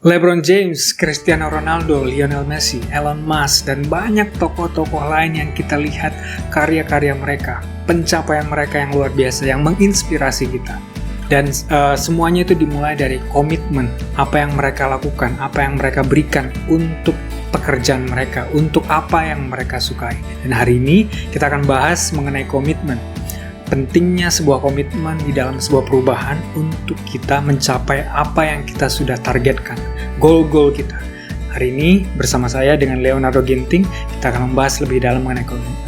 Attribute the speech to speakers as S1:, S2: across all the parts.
S1: LeBron James, Cristiano Ronaldo, Lionel Messi, Elon Musk, dan banyak tokoh-tokoh lain yang kita lihat karya-karya mereka, pencapaian mereka yang luar biasa, yang menginspirasi kita. Dan semuanya itu dimulai dari komitmen, apa yang mereka lakukan, apa yang mereka berikan untuk pekerjaan mereka, untuk apa yang mereka sukai. Dan hari ini kita akan bahas mengenai komitmen. Pentingnya sebuah komitmen di dalam sebuah perubahan untuk kita mencapai apa yang kita sudah targetkan, goal-goal kita. Hari ini bersama saya dengan Leonardo Ginting, kita akan membahas lebih dalam mengenai komitmen.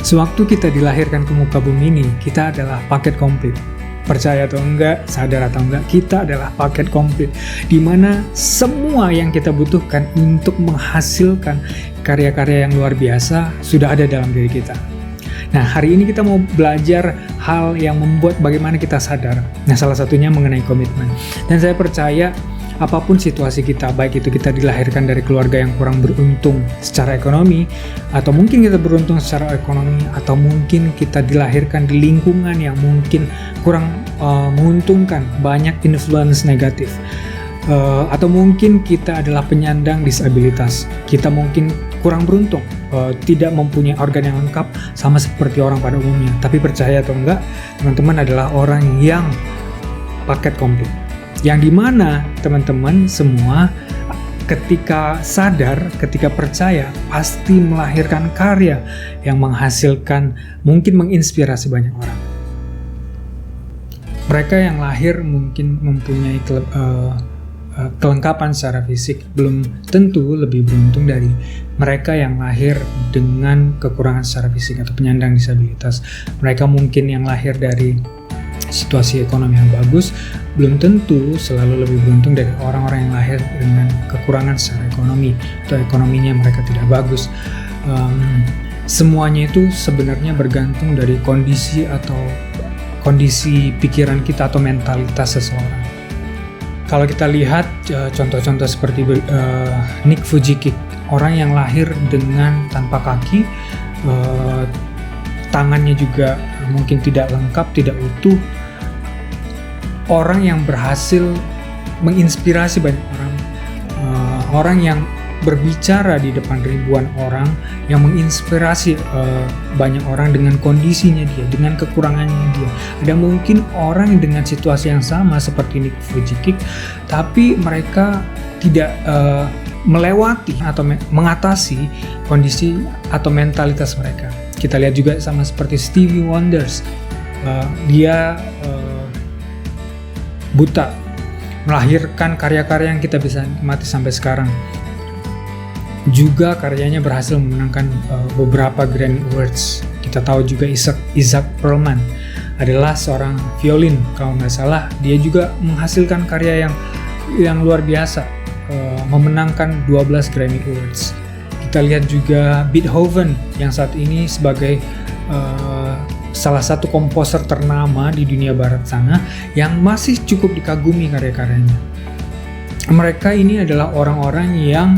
S1: Sewaktu kita dilahirkan ke muka bumi ini, kita adalah paket komplit. Percaya atau enggak, sadar atau enggak, kita adalah paket komplit, di mana semua yang kita butuhkan untuk menghasilkan karya-karya yang luar biasa sudah ada dalam diri kita. Nah, hari ini kita mau belajar hal yang membuat bagaimana kita sadar. Nah, salah satunya mengenai komitmen. Dan saya percaya apapun situasi kita, baik itu kita dilahirkan dari keluarga yang kurang beruntung secara ekonomi, atau mungkin kita beruntung secara ekonomi, atau mungkin kita dilahirkan di lingkungan yang mungkin kurang menguntungkan, banyak influence negatif. Atau mungkin kita adalah penyandang disabilitas, kita mungkin kurang beruntung, tidak mempunyai organ yang lengkap sama seperti orang pada umumnya. Tapi percaya atau enggak, teman-teman adalah orang yang paket komplit, yang dimana teman-teman semua ketika sadar, ketika percaya, pasti melahirkan karya yang menghasilkan, mungkin menginspirasi banyak orang. Mereka yang lahir mungkin mempunyai kelengkapan secara fisik, belum tentu lebih beruntung dari mereka yang lahir dengan kekurangan secara fisik atau penyandang disabilitas. Mereka mungkin yang lahir dari situasi ekonomi yang bagus, belum tentu selalu lebih beruntung dari orang-orang yang lahir dengan kekurangan secara ekonomi atau ekonominya mereka tidak bagus. Semuanya itu sebenarnya bergantung dari kondisi pikiran kita atau mentalitas seseorang. Kalau kita lihat contoh-contoh seperti Nick Vujicic, orang yang lahir dengan tanpa kaki, tangannya juga mungkin tidak lengkap, tidak utuh, orang yang berhasil menginspirasi banyak orang, orang yang berbicara di depan ribuan orang, yang menginspirasi banyak orang dengan kondisinya dia, dengan kekurangannya dia. Ada mungkin orang dengan situasi yang sama seperti Nick Vujicic, tapi mereka tidak melewati atau mengatasi kondisi atau mentalitas mereka. Kita lihat juga sama seperti Stevie Wonder, dia buta, melahirkan karya-karya yang kita bisa nikmati sampai sekarang. Juga karyanya berhasil memenangkan beberapa Grammy Awards. Kita tahu juga Isaac Perlman adalah seorang violin, kalau nggak salah dia juga menghasilkan karya yang luar biasa, memenangkan 12 Grammy Awards. Kita lihat juga Beethoven yang saat ini sebagai salah satu komposer ternama di dunia barat sana, yang masih cukup dikagumi karya-karyanya. Mereka ini adalah orang-orang yang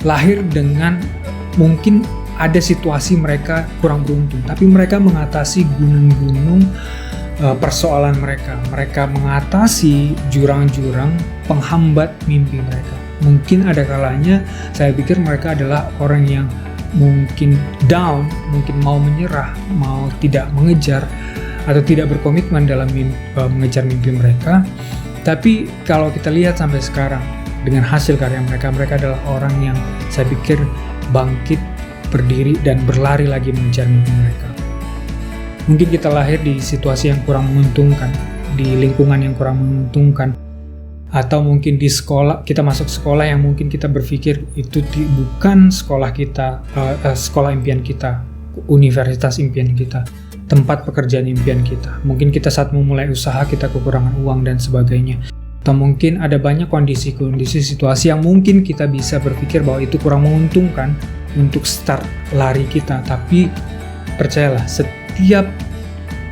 S1: lahir dengan mungkin ada situasi mereka kurang beruntung, tapi mereka mengatasi gunung-gunung persoalan mereka. Mereka mengatasi jurang-jurang penghambat mimpi mereka. Mungkin ada kalanya saya pikir mereka adalah orang yang mungkin down, mungkin mau menyerah, mau tidak mengejar atau tidak berkomitmen dalam mengejar mimpi mereka. Tapi kalau kita lihat sampai sekarang, dengan hasil karya mereka adalah orang yang saya pikir bangkit, berdiri, dan berlari lagi mengejar mimpi mereka. Mungkin kita lahir di situasi yang kurang menguntungkan, di lingkungan yang kurang menguntungkan, atau mungkin di sekolah, kita masuk sekolah yang mungkin kita berpikir itu bukan sekolah kita, sekolah impian kita, universitas impian kita, tempat pekerjaan impian kita. Mungkin kita saat memulai usaha kita kekurangan uang dan sebagainya. Atau mungkin ada banyak kondisi-kondisi situasi yang mungkin kita bisa berpikir bahwa itu kurang menguntungkan untuk start lari kita. Tapi percayalah, setiap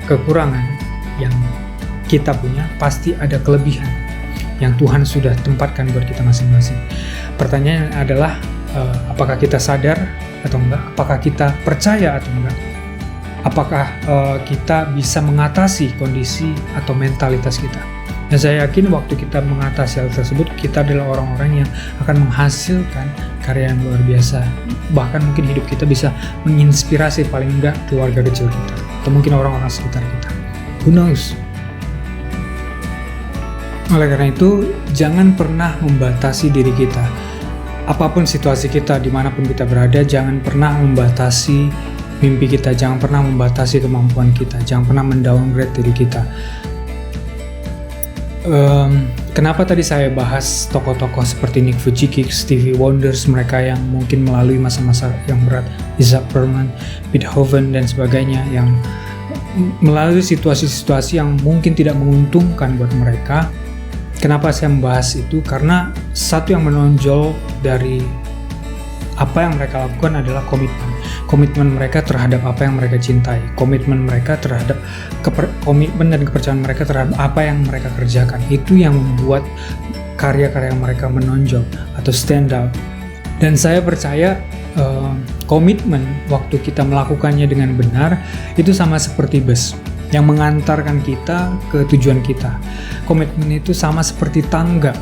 S1: kekurangan yang kita punya pasti ada kelebihan yang Tuhan sudah tempatkan buat kita masing-masing. Pertanyaannya adalah apakah kita sadar atau enggak? Apakah kita percaya atau enggak? Apakah kita bisa mengatasi kondisi atau mentalitas kita? Dan saya yakin waktu kita mengatasi hal tersebut, kita adalah orang-orang yang akan menghasilkan karya yang luar biasa. Bahkan mungkin hidup kita bisa menginspirasi paling enggak keluarga kecil kita, atau mungkin orang-orang sekitar kita. Who knows? Oleh karena itu, jangan pernah membatasi diri kita. Apapun situasi kita, dimanapun kita berada, jangan pernah membatasi mimpi kita, jangan pernah membatasi kemampuan kita, jangan pernah mendowngrade diri kita. Kenapa tadi saya bahas tokoh-tokoh seperti Nick Vujicic, Stevie Wonder, mereka yang mungkin melalui masa-masa yang berat, Isaac Perlman, Beethoven dan sebagainya, yang melalui situasi-situasi yang mungkin tidak menguntungkan buat mereka. Kenapa saya membahas itu? Karena satu yang menonjol dari apa yang mereka lakukan adalah komitmen mereka terhadap apa yang mereka cintai, komitmen mereka terhadap komitmen dan kepercayaan mereka terhadap apa yang mereka kerjakan. Itu yang membuat karya-karya mereka menonjol atau stand out. Dan saya percaya komitmen waktu kita melakukannya dengan benar itu sama seperti bus yang mengantarkan kita ke tujuan kita. Komitmen itu sama seperti tangga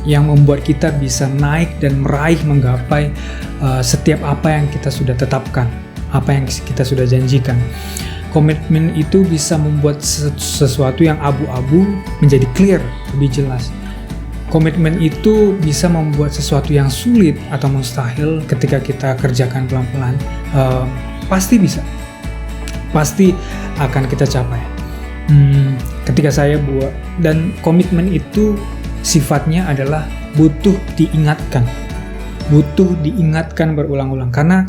S1: yang membuat kita bisa naik dan meraih, menggapai setiap apa yang kita sudah tetapkan, apa yang kita sudah janjikan. Komitmen itu bisa membuat sesuatu yang abu-abu menjadi clear, lebih jelas. Komitmen itu bisa membuat sesuatu yang sulit atau mustahil ketika kita kerjakan pelan-pelan, pasti bisa, pasti akan kita capai. Ketika saya buat, dan komitmen itu sifatnya adalah butuh diingatkan berulang-ulang, karena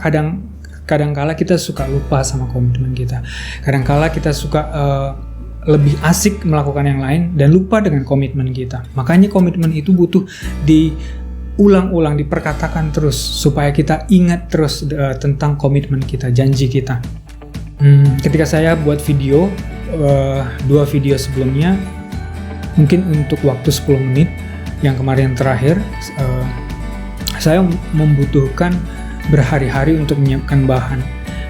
S1: kadang-kala kita suka lupa sama komitmen kita. Kadang-kala kita suka lebih asik melakukan yang lain dan lupa dengan komitmen kita. Makanya komitmen itu butuh diulang-ulang, diperkatakan terus supaya kita ingat terus tentang komitmen kita, janji kita. Ketika saya buat video, 2 video sebelumnya, mungkin untuk waktu 10 menit yang kemarin terakhir, saya membutuhkan berhari-hari untuk menyiapkan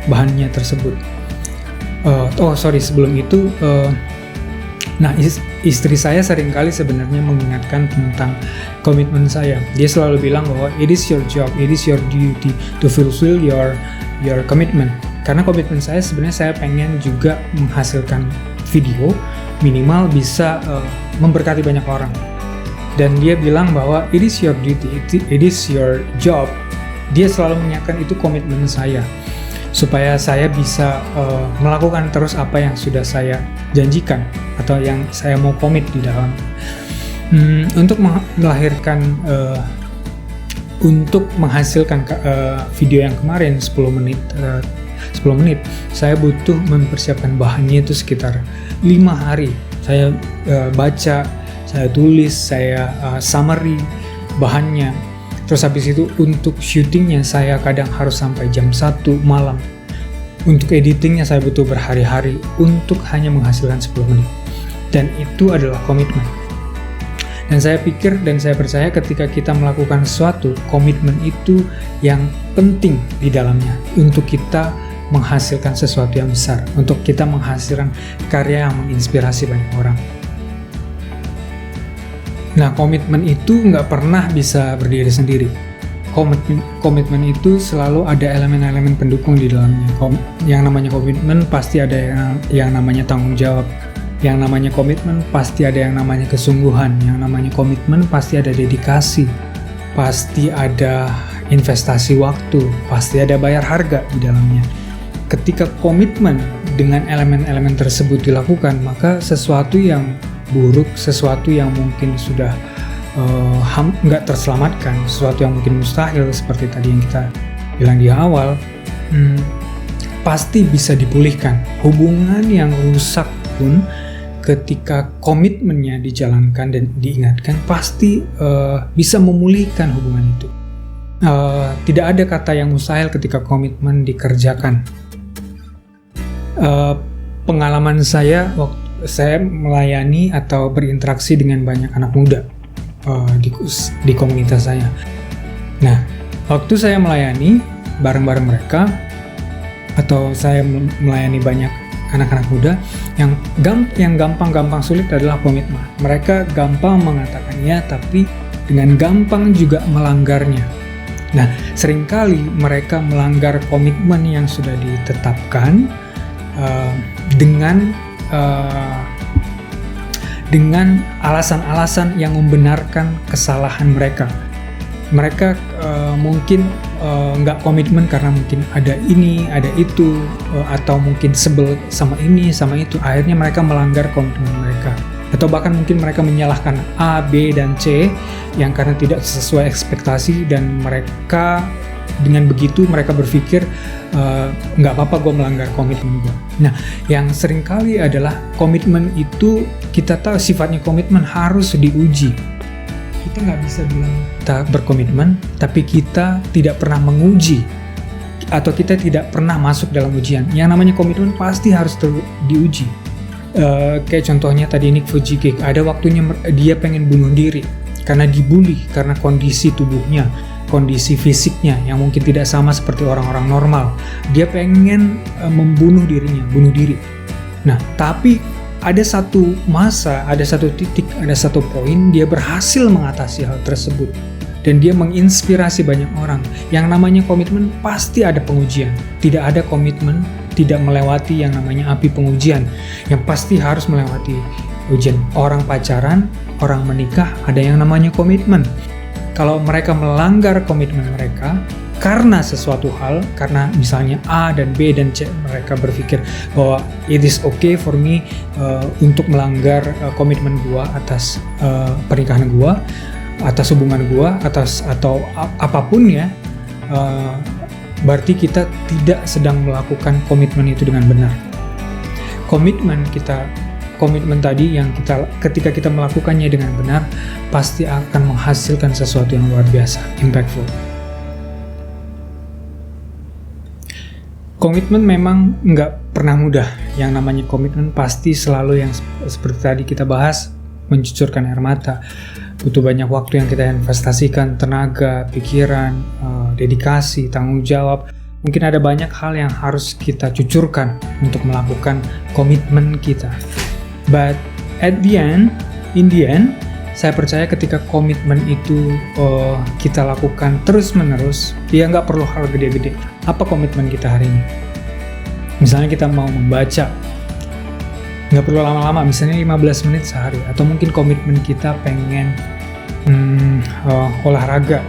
S1: bahannya tersebut. Sebelum itu, istri saya seringkali sebenarnya mengingatkan tentang komitmen saya. Dia selalu bilang bahwa it is your job, it is your duty to fulfill your commitment. Karena komitmen saya sebenarnya, saya pengen juga menghasilkan video minimal bisa memberkati banyak orang. Dan dia bilang bahwa it is your duty, it is your job. Dia selalu mengingatkan itu komitmen saya, supaya saya bisa melakukan terus apa yang sudah saya janjikan atau yang saya mau komit di dalam. Untuk melahirkan, untuk menghasilkan video yang kemarin 10 menit, saya butuh mempersiapkan bahannya itu sekitar 5 hari. Saya baca, saya tulis, saya summary bahannya. Terus habis itu untuk syutingnya saya kadang harus sampai jam 1 malam. Untuk editingnya saya butuh berhari-hari untuk hanya menghasilkan 10 menit. Dan itu adalah komitmen. Dan saya pikir dan saya percaya ketika kita melakukan sesuatu, komitmen itu yang penting di dalamnya untuk kita menghasilkan sesuatu yang besar, untuk kita menghasilkan karya yang menginspirasi banyak orang. Nah, komitmen itu nggak pernah bisa berdiri sendiri. Komitmen itu selalu ada elemen-elemen pendukung di dalamnya. Yang namanya komitmen pasti ada yang namanya tanggung jawab. Yang namanya komitmen pasti ada yang namanya kesungguhan. Yang namanya komitmen pasti ada dedikasi. Pasti ada investasi waktu. Pasti ada bayar harga di dalamnya. Ketika komitmen dengan elemen-elemen tersebut dilakukan, maka sesuatu yang buruk, sesuatu yang mungkin sudah nggak terselamatkan, sesuatu yang mungkin mustahil seperti tadi yang kita bilang di awal, pasti bisa dipulihkan. Hubungan yang rusak pun ketika komitmennya dijalankan dan diingatkan, pasti bisa memulihkan hubungan itu. Tidak ada kata yang mustahil ketika komitmen dikerjakan. Pengalaman saya waktu saya melayani atau berinteraksi dengan banyak anak muda di komunitas saya. Nah, waktu saya melayani bareng-bareng mereka atau saya melayani banyak anak-anak muda yang gampang-gampang sulit adalah komitmen. Mereka gampang mengatakan ya, tapi dengan gampang juga melanggarnya. Nah, seringkali mereka melanggar komitmen yang sudah ditetapkan dengan alasan-alasan yang membenarkan kesalahan mereka. Mereka mungkin nggak komitmen karena mungkin ada ini, ada itu, atau mungkin sebel sama ini, sama itu. Akhirnya mereka melanggar komitmen mereka. Atau bahkan mungkin mereka menyalahkan A, B, dan C yang karena tidak sesuai ekspektasi, dan mereka dengan begitu mereka berpikir nggak apa-apa gue melanggar komitmen gue. Nah, yang seringkali adalah komitmen itu kita tahu sifatnya komitmen harus diuji. Kita nggak bisa bilang kita berkomitmen tapi kita tidak pernah menguji atau kita tidak pernah masuk dalam ujian. Yang namanya komitmen pasti harus diuji. Kayak contohnya tadi Nick Vujicic, ada waktunya dia pengen bunuh diri karena dibully, karena kondisi tubuhnya, kondisi fisiknya yang mungkin tidak sama seperti orang-orang normal. Dia pengen membunuh dirinya, bunuh diri. Nah, tapi ada satu masa, ada satu titik, ada satu poin dia berhasil mengatasi hal tersebut. Dan dia menginspirasi banyak orang. Yang namanya komitmen pasti ada pengujian. Tidak ada komitmen tidak melewati yang namanya api pengujian. Yang pasti harus melewati ujian. Orang pacaran, orang menikah, ada yang namanya komitmen. Kalau mereka melanggar komitmen mereka karena sesuatu hal, karena misalnya A dan B dan C, mereka berpikir bahwa it is okay for me untuk melanggar komitmen gua atas pernikahan gua, atas hubungan gua, atau apapun ya, berarti kita tidak sedang melakukan komitmen itu dengan benar. Komitmen tadi yang ketika kita melakukannya dengan benar, pasti akan menghasilkan sesuatu yang luar biasa, impactful. Komitmen memang nggak pernah mudah. Yang namanya komitmen pasti selalu yang seperti tadi kita bahas, mencucurkan air mata. Butuh banyak waktu yang kita investasikan, tenaga, pikiran, dedikasi, tanggung jawab. Mungkin ada banyak hal yang harus kita cucurkan untuk melakukan komitmen kita. But in the end, saya percaya ketika komitmen itu kita lakukan terus-menerus, ya nggak perlu hal gede-gede. Apa komitmen kita hari ini? Misalnya kita mau membaca, nggak perlu lama-lama, misalnya 15 menit sehari. Atau mungkin komitmen kita pengen olahraga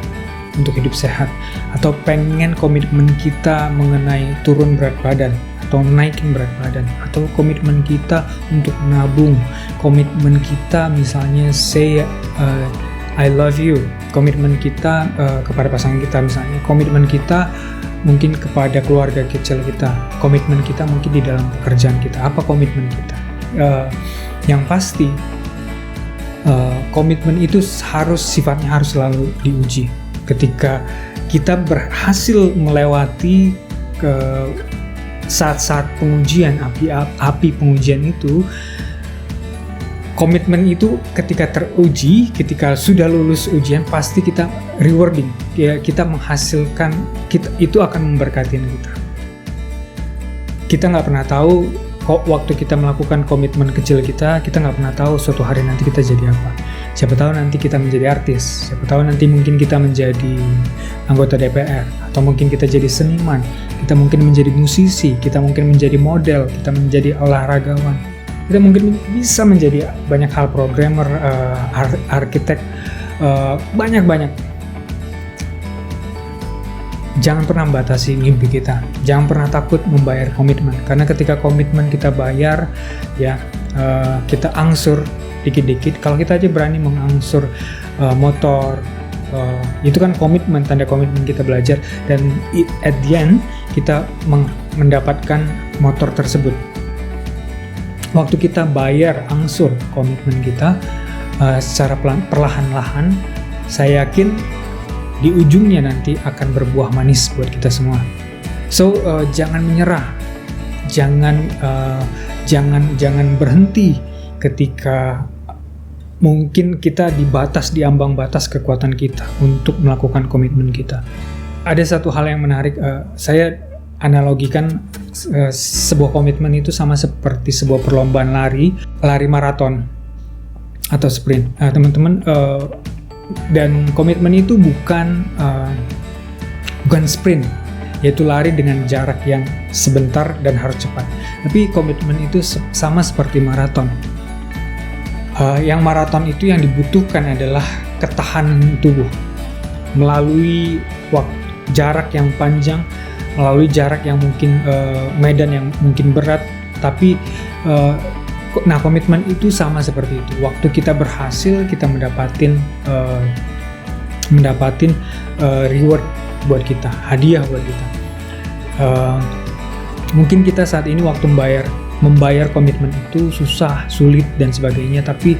S1: untuk hidup sehat. Atau pengen komitmen kita mengenai turun berat badan atau naikin berat badan, atau komitmen kita untuk menabung, komitmen kita misalnya say I love you, komitmen kita kepada pasangan kita misalnya, komitmen kita mungkin kepada keluarga kecil kita, komitmen kita mungkin di dalam pekerjaan kita. Apa komitmen kita? Yang pasti komitmen itu sifatnya harus selalu diuji. Ketika kita berhasil melewati saat-saat pengujian, api pengujian itu, komitmen itu ketika teruji, ketika sudah lulus ujian, pasti kita rewarding, ya, kita menghasilkan, itu akan memberkati kita. Kita nggak pernah tahu kok waktu kita melakukan komitmen kecil kita nggak pernah tahu suatu hari nanti kita jadi apa. Siapa tahu nanti kita menjadi artis, siapa tahu nanti mungkin kita menjadi anggota DPR, atau mungkin kita jadi seniman, kita mungkin menjadi musisi, kita mungkin menjadi model, kita menjadi olahragawan, kita mungkin bisa menjadi banyak hal, programmer, arsitek, banyak. Jangan pernah membatasi mimpi kita, jangan pernah takut membayar komitmen, karena ketika komitmen kita bayar, ya kita angsur dikit-dikit. Kalau kita aja berani mengangsur motor, itu kan komitmen, tanda komitmen kita belajar, dan at the end kita mendapatkan motor tersebut. Waktu kita bayar angsur komitmen kita secara perlahan-lahan, saya yakin di ujungnya nanti akan berbuah manis buat kita semua. So jangan menyerah, jangan berhenti ketika mungkin kita di ambang batas kekuatan kita untuk melakukan komitmen kita. Ada satu hal yang menarik, saya analogikan sebuah komitmen itu sama seperti sebuah perlombaan lari maraton atau sprint. Teman-teman, dan komitmen itu bukan sprint, yaitu lari dengan jarak yang sebentar dan harus cepat. Tapi komitmen itu sama seperti maraton. Yang maraton itu yang dibutuhkan adalah ketahanan tubuh melalui jarak yang panjang, melalui jarak yang mungkin medan yang mungkin berat. Tapi komitmen itu sama seperti itu. Waktu kita berhasil, kita mendapatkan reward buat kita, hadiah buat kita. Mungkin kita saat ini waktu membayar komitmen itu susah, sulit dan sebagainya, tapi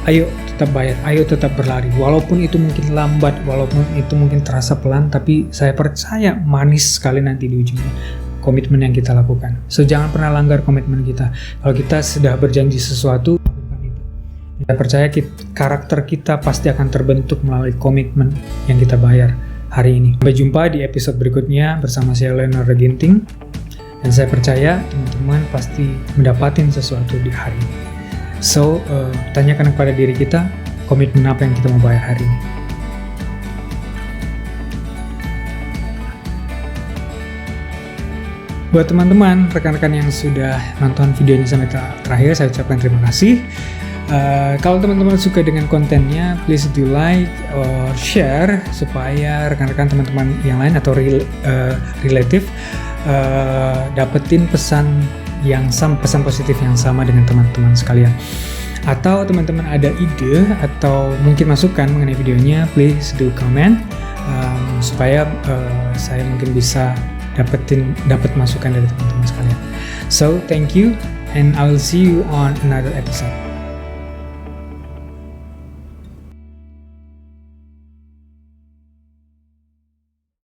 S1: ayo tetap bayar, ayo tetap berlari. Walaupun itu mungkin lambat, walaupun itu mungkin terasa pelan, tapi saya percaya manis sekali nanti di ujungnya komitmen yang kita lakukan. So, jangan pernah langgar komitmen kita. Kalau kita sudah berjanji sesuatu, lakukan itu. Saya percaya karakter kita pasti akan terbentuk melalui komitmen yang kita bayar hari ini. Sampai jumpa di episode berikutnya bersama saya Leonardo Ginting. Dan saya percaya teman-teman pasti mendapatkan sesuatu di hari ini. So, tanyakan kepada diri kita, komitmen apa yang kita mau bayar hari ini. Buat teman-teman, rekan-rekan yang sudah nonton video ini sampai terakhir, saya ucapkan terima kasih. Kalau teman-teman suka dengan kontennya, please do like or share supaya rekan-rekan teman-teman yang lain atau relatif dapetin pesan positif yang sama dengan teman-teman sekalian. Atau teman-teman ada ide atau mungkin masukan mengenai videonya, please do comment supaya saya mungkin bisa dapat masukan dari teman-teman sekalian. So, thank you and I will see you on another episode.